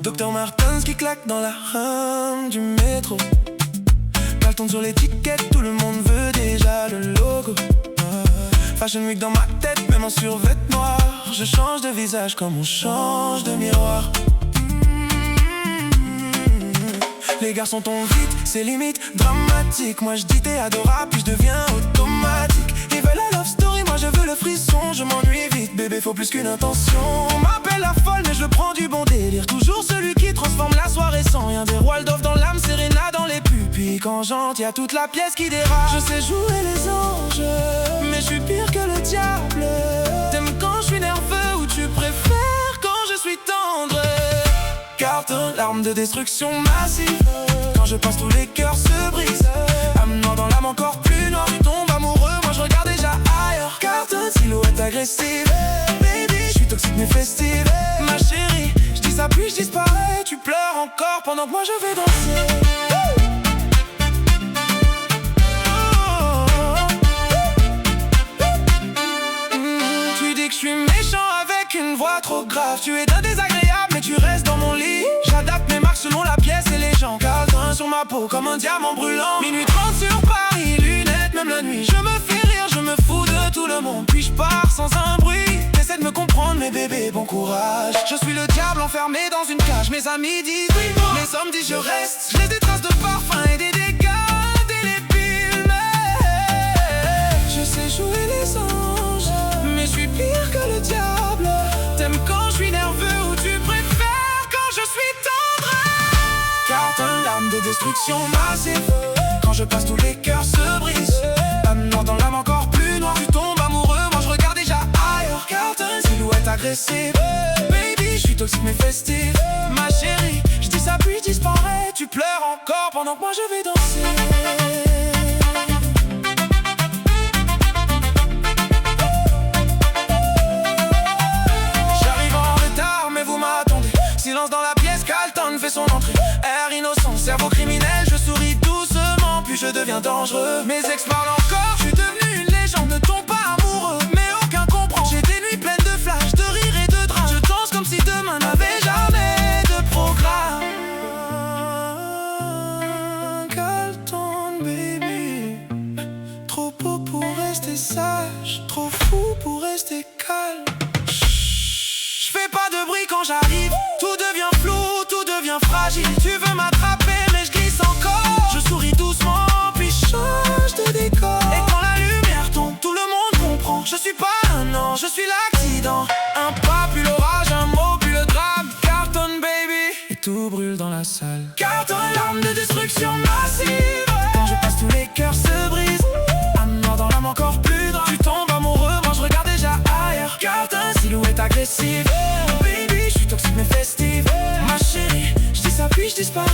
Docteur Martens qui claque dans la rame du métro. Palton sur l'étiquette, tout le monde veut déjà le logo. Fashion Week dans ma tête, même en survêt noir. Je change de visage comme on change de miroir. Les garçons tombent vite, c'est limite dramatique. Moi je dis t'es adorable, puis je deviens automatique. Ils veulent la love story, moi je veux le frisson. Je m'ennuie vite, bébé, faut plus qu'une intention. On m'appelle la folle, mais je le prends du bon délire. Toujours celui qui transforme la soirée sans rien dire. Waldorf dans l'âme, Serena dans les pupilles. Quand j'entre, y'a toute la pièce qui dérape. Je sais jouer les anges, mais je suis pire que le diable. T'aimes quand je suis nerveux ou tu préfères quand je suis tendre? Carton, l'arme de destruction massive. Quand je pense tous les cœurs se brisent. Amenant dans l'âme encore plus noire. Tu tombes amoureux, moi je regarde déjà ailleurs. Carton, silhouette agressive. Baby, je suis toxique mais festive. Ma chérie, je dis ça puis je disparais. Tu pleures encore pendant que moi je vais danser. Tu dis que je suis méchant avec une voix trop grave. Tu es d'un désagréable mais tu restes dans mon lit. J'adapte mes marques selon la pièce et les gens. Carton sur ma peau comme un diamant brûlant. Minuit 30 sur Paris, lunettes même la nuit. Je me fais rire, je me fous de tout le monde. Puis je pars sans un bruit. T'essaies de me comprendre mais bébé, bon courage. Je suis le diable enfermé dans une cage. Mes amis disent oui, mes hommes disent je reste. Je laisse des traces de parfum et des dégâts indélébiles. Mais je sais jouer les anges, mais je suis pire que le diable. T'aimes quand je suis nerveux ou tu préfères quand je suis tendre? Carton, l'arme de destruction massive. Quand je passe tous les cœurs se brisent. Amenant dans l'âme encore plus noire. Tu tombes amoureux, moi je regarde déjà ailleurs. Carton, silhouette agressive. Baby, je suis toxique mais festive. Ma chérie, je dis ça puis je disparais. Tu pleures encore pendant que moi je vais danser. Silence dans la pièce, Carlton fait son entrée. Air innocent, cerveau criminel, je souris doucement, puis je deviens dangereux. Mes ex parlent encore, je suis devenu une légende. Ne tombe pas amoureux, mais aucun comprend. J'ai des nuits pleines de flashs, de rire et de drames. Je danse comme si demain n'avait jamais de programme. Carlton, baby. Trop beau pour rester sage, trop fou pour rester calme. Fais pas de bruit quand j'arrive. Tout devient flou, tout devient fragile. Tu veux m'attraper mais je glisse encore. Je souris doucement puis je change de décor. Et quand la lumière tombe, tout le monde comprend. Je suis pas un ange, je suis l'accident. Un pas puis l'orage, un mot puis le drame. Carton baby, et tout brûle dans la salle. Carton, l'arme de destruction massive. Quand je passe tous les cœurs se brisent. Amenant dans l'âme encore plus noire. Tu tombes amoureux, moi je regarde déjà ailleurs. Carton, silhouette agressive. Baby, je suis toxique mais festive. Ma chérie, je dis ça puis je disparais.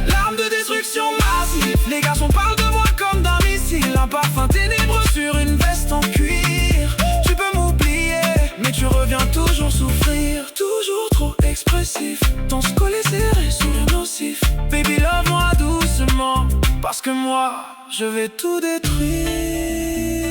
L'arme de destruction massive. Les garçons parlent de moi comme d'un missile. Un parfum ténébreux sur une veste en cuir. Tu peux m'oublier, mais tu reviens toujours souffrir. Toujours trop expressif. Ton collet serré, sourire nocif. Baby, love-moi doucement, parce que moi, je vais tout détruire.